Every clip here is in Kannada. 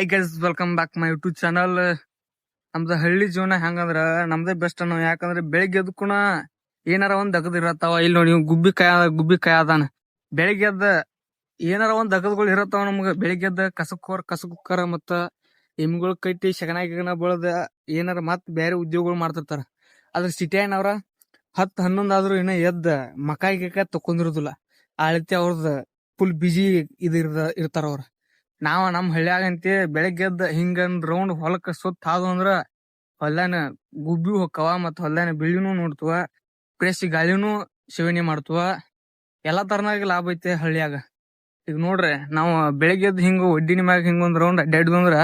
I guys welcome back my YouTube channel. ನಮ್ದು ಹಳ್ಳಿ ಜೀವನ ಹೆಂಗಂದ್ರ ನಮ್ದೇ ಬೆಸ್ಟ್ ಅನ್ನೋ. ಯಾಕಂದ್ರೆ ಬೆಳಿಗ್ಗೆ ಎದ್ಕುನ ಏನಾರ ಒಂದ್ ದಗದ್ ಇರತ್ತಾವ. ಇಲ್ಲಿ ನೋಡಿ ಗುಬ್ಬಿ ಕಾಯ ಅದಾನ. ಬೆಳಿಗ್ಗೆ ಎದ್ದ ಏನಾರ ಒಂದ್ ದಗದ್ಗಳು ಇರತ್ತಾವ ನಮ್ಗ. ಬೆಳಿಗ್ಗೆ ಎದ್ದ ಕಸಕುಕ್ಕರ ಮತ್ತ ಎಮ್ಮಿಗಳು ಕಟ್ಟಿ ಶಗನ ಬಳದ ಏನಾರ ಮತ್ ಬೇರೆ ಉದ್ಯೋಗಗಳು ಮಾಡ್ತಿರ್ತಾರ. ಆದ್ರ ಸಿಟಿಯನವ್ರ 10-11 ಆದ್ರೂ ಇನ್ನ ಎದ್ದ ಮಕಾಯಿಕ ತಕೊಂಡಿರುದಿಲ್ಲ. ಆ ರೀತಿ ಅವ್ರದ್ ಫುಲ್ ಬಿಜಿ ಇರ್ತಾರ ಅವ್ರ. ನಮ್ ಹಳ್ಳಿಯಾಗಂತಿ ಬೆಳಗ್ಗೆ ಎದ್ದ ಹಿಂಗಂದ್ ರೌಂಡ್ ಹೊಲಕ್ಕ ಸುತ್ತ ಹಾದು ಅಂದ್ರ ಹೊಲ್ದಾನ ಗುಬ್ಬಿ ಹೊಕ್ಕವ ಮತ್ ಹೊಲ್ದಾನ ಬೆಳಿನೂ ನೋಡ್ತವ, ಫ್ರೆಶ್ ಗಾಳಿನೂ ಸೇವನೆ ಮಾಡ್ತವ. ಎಲ್ಲಾ ತರನಾಗ ಲಾಭ ಐತೆ ಹಳ್ಳಿಯಾಗ. ಈಗ ನೋಡ್ರಿ, ನಾವು ಬೆಳಗ್ಗೆ ಎದ್ದು ಹಿಂಗ ಒಡ್ಡಿನ ಮ್ಯಾಗ ಹಿಂಗೊಂದ್ ರೌಂಡ್ ಅಡ್ಡಾಡಿದ್ವಂದ್ರ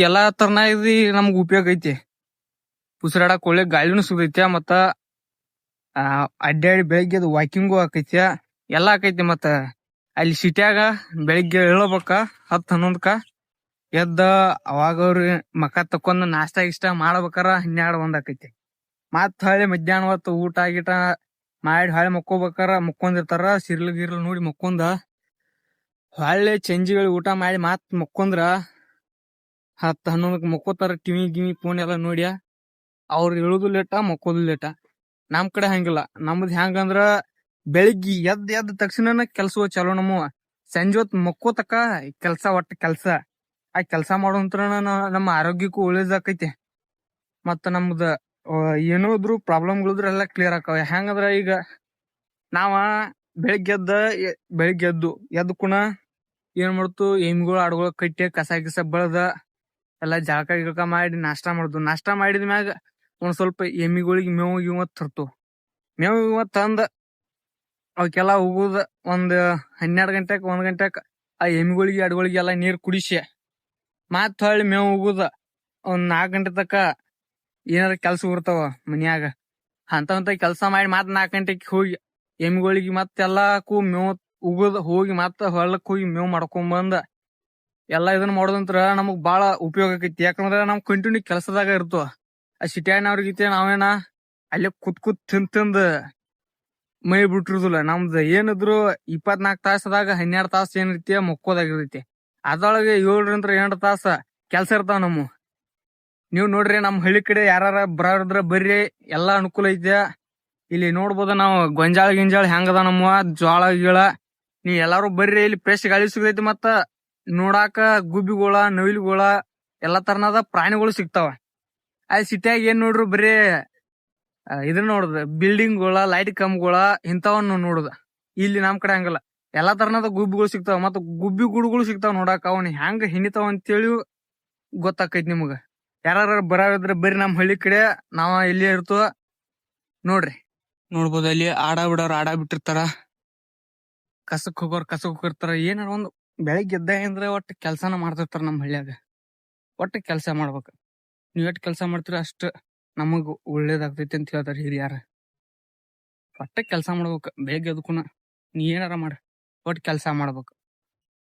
ಎಲ್ಲಾ ತರನಾಗಿ ನಮ್ಗ ಉಪಯೋಗ ಐತಿ. ಉಸಿರಾಡಕ್ ಒಳ್ಳೆ ಗಾಳಿನೂ ಸಿಗೈತೆ, ಮತ್ತ ಅಡ್ಡಾಡಿ ಬೆಳಗ್ಗೆ ಎದ್ದು ವಾಕಿಂಗು ಆಕೈತಿ, ಎಲ್ಲಾ ಆಕೈತಿ. ಮತ್ತ ಅಲ್ಲಿ ಸಿಟಿಯಾಗ ಬೆಳಿಗ್ಗೆ ಏಳ್ಬೇಕ 10-11ಕ್ಕ ಎದ್ದ ಅವಾಗ ಅವ್ರಿ ಮಕ ತಕೊಂಡ್ ನಾಷ್ಟಾ ಗಿಷ್ಟ ಮಾಡ್ಬೇಕಾರ 12-1 ಆಕೈತಿ. ಮತ್ ಹೊಳ್ಳಿ ಮಧ್ಯಾಹ್ನ ಹೊತ್ತು ಊಟ ಗೀಟ ಮಾಡಿ ಹೊಳ್ಳಿ ಮಕ್ಕೊಂಡಿರ್ತಾರ. ಸಿರ್ಲು ನೋಡಿ ಮಕ್ಕೊಂದ ಹೊಳ್ಳಿ ಚಂಜಿಗಳಿಗೆ ಊಟ ಮಾಡಿ ಮತ್ ಮಕ್ಕೊಂದ್ರ 10-11ಕ್ಕೆ ಮಕ್ಕೋತಾರ. ಟಿವಿ ಗಿವಿ ಫೋನ್ ಎಲ್ಲ ನೋಡಿ ಅವ್ರು ಇಳುದು ಲೇಟ, ಮಕ್ಕೋದು ಲೇಟ. ನಮ್ ಕಡೆ ಹಂಗಿಲ್ಲ. ನಮ್ದು ಹೆಂಗಂದ್ರ ಬೆಳಿಗ್ಗೆ ಎದ್ದ ತಕ್ಷಣ ಕೆಲ್ಸ ಚಲೋ. ನಮ್ಮ ಸಂಜೆ ಹೊತ್ತು ಮಕ್ಕೋತಕ ಒಟ್ಟ ಕೆಲ್ಸ ಆ ಕೆಲ್ಸ ಮಾಡೋಂತರ ನಮ್ಮ ಆರೋಗ್ಯಕ್ಕೂ ಒಳ್ಳೇದಾಕೈತಿ. ಮತ್ತ ನಮ್ದ ಏನೋ ಇದ್ರು ಪ್ರಾಬ್ಲಮ್ಗಳಿದ್ರು ಎಲ್ಲ ಕ್ಲಿಯರ್ ಆಕಾವ. ಹೆಂಗಂದ್ರ ಈಗ ನಾವ ಬೆಳಿಗ್ಗೆ ಎದ್ದು ಕುಣ ಏನ್ ಮಾಡ್ತು, ಎಮ್ಮಿಗಳು ಆಡುಗಳು ಕಟ್ಟಿ ಕಸ ಗಿಸ ಬೆಳ್ದ ಎಲ್ಲಾ ಜಳಕ ಮಾಡಿ ನಾಷ್ಟಾ ಮಾಡುದು. ನಾಷ್ಟಾ ಮಾಡಿದ ಮ್ಯಾಗ ಒಂದ್ ಸ್ವಲ್ಪ ಎಮ್ಮಿಗಳಿಗೆ ಮೇವು ಗಿವ ತರ್ತು. ಮೇವು ತಂದ ಅವಕ್ಕೆಲ್ಲ ಹೋಗುದ ಒಂದ್ 12 ಗಂಟೆಕ್ 1 ಗಂಟೆಕ್ ಆ ಎಮ್ಮಿಗಳಿಗೆ ಆಡುಗಳಿಗೆ ಎಲ್ಲಾ ನೀರ್ ಕುಡಿಸಿ ಮತ್ ಹೊಳ್ಳಿ ಮೇವು ಹೋಗುದ. ಒಂದ್ 4 ಗಂಟೆ ತಕ ಏನಾರ ಕೆಲ್ಸ ಇರ್ತಾವ ಮನ್ಯಾಗ, ಅಂತ ಕೆಲ್ಸ ಮಾಡಿ ಮತ್ 4 ಗಂಟೆಕ್ ಹೋಗಿ ಎಮ್ಮಿಗಳಿಗೆ ಮತ್ತೆಲ್ಲಾಕು ಮೇವು ಹೋಗಿ ಮತ್ತ ಹೊಲಕ್ ಹೋಗಿ ಮೇವು ಮಾಡ್ಕೊಂಡ್ ಬಂದ ಎಲ್ಲಾ ಇದನ್ನ ಮಾಡೋದಂತ್ರ ನಮಗ್ ಬಾಳ ಉಪಯೋಗ ಆಕೈತಿ. ಯಾಕಂದ್ರ ನಾವ್ ಕಂಟಿನ್ಯೂ ಕೆಲ್ಸದಾಗ ಇರ್ತವ. ಆ ಸಿಟಿಯಾನವ್ರಿಗೈತಿ ನಾವೇನ ಅಲ್ಲೇ ಕೂತ್ ತಿಂದ್ ಮೈ ಬಿಟ್ಟಿರುದಿಲ್ಲ. ನಮ್ದು ಏನಿದ್ರು 24 ತಾಸದಾಗ 12 ತಾಸ ಏನೈತಿ ಮಕ್ಕೋದಾಗಿರ್ತೈತಿ. ಅದ್ರೊಳಗೆ 7-8 ತಾಸ ಕೆಲ್ಸ ಇರ್ತಾವ ನಮ್ಮ. ನೀವ್ ನೋಡ್ರಿ, ನಮ್ ಹಳ್ಳಿ ಕಡೆ ಯಾರ ಬರೋದ್ರ ಬರ್ರಿ, ಎಲ್ಲಾ ಅನುಕೂಲ ಐತಿ. ಇಲ್ಲಿ ನೋಡ್ಬೋದು ನಾವು ಗೊಂಜಾಳ ಹೆಂಗದ ನಮ್ಮ ಜೋಳ ಗೀಳ. ನೀವ್ ಎಲ್ಲಾರು ಬರ್ರಿ, ಇಲ್ಲಿ ಫ್ರೆಶ್ ಗಾಳಿ ಸಿಗೈತಿ. ಮತ್ತ ನೋಡಾಕ ಗುಬ್ಬಿಗೋಳ, ನವಿಲುಗೋಳ ಎಲ್ಲಾ ತರನಾದ ಪ್ರಾಣಿಗಳು ಸಿಗ್ತಾವ. ಆ ಸಿಟಿಯಾಗ ಏನ್ ನೋಡ್ರು ಬರೀ ಇದನ್ನ ನೋಡುದ, ಬಿಲ್ಡಿಂಗ್ಗಳ, ಲೈಟ್ ಕಂಬಗಳ ಇಂಥವನ್ನ ನೋಡುದ. ಇಲ್ಲಿ ನಮ್ ಕಡೆ ಹಂಗಲ್ಲ, ಎಲ್ಲಾ ತರನಾದ ಗುಬ್ಬಿಗಳು ಸಿಗ್ತಾವ. ಮತ್ತ ಗುಬ್ಬಿ ಗುಡುಗಳು ಸಿಗ್ತಾವ. ನೋಡಾಕ ಅವನ್ ಹೆಂಗ ಹಿಣಿತಾವ ಅಂತೇಳಿ ಗೊತ್ತಾಕೈತಿ ನಿಮಗ. ಯಾರ ಬರಾವಿದ್ರ ಬರ್ರಿ ನಮ್ ಹಳ್ಳಿ ಕಡೆ, ನಾವ ಇಲ್ಲಿ ಇರ್ತವ ನೋಡ್ರಿ. ನೋಡ್ಬೋದು ಅಲ್ಲಿ ಆಡ ಬಿಟ್ಟಿರ್ತಾರ, ಕಸಕ್ ಹೋಗಿರ್ತಾರ. ಏನಾರ ಒಂದು ಬೆಳಿಗ್ಗೆ ಎದ್ದ ಒಟ್ಟ ಕೆಲ್ಸಾನ ಮಾಡ್ತಿರ್ತಾರ ನಮ್ ಹಳ್ಳಿಯಾಗ. ಒಟ್ಟ ಕೆಲ್ಸ ಮಾಡ್ಬೇಕ. ನೀವ್ ಎಷ್ಟ್ ಕೆಲ್ಸ ಮಾಡ್ತೀರ ಅಷ್ಟ ನಮಗ್ ಒಳ್ಳೇದಾಗ್ತೈತಿ ಅಂತ ಹೇಳ್ತಾರ ಹಿರಿಯಾರ. ಒಟ್ಟ ಕೆಲ್ಸ ಮಾಡ್ಬೇಕ. ಬೆಳಿಗ್ಗೆ ಎದ್ಕುನ ನೀ ಏನಾರ ಮಾಡ, ಒಟ್ಟ ಕೆಲ್ಸ ಮಾಡ್ಬೇಕು.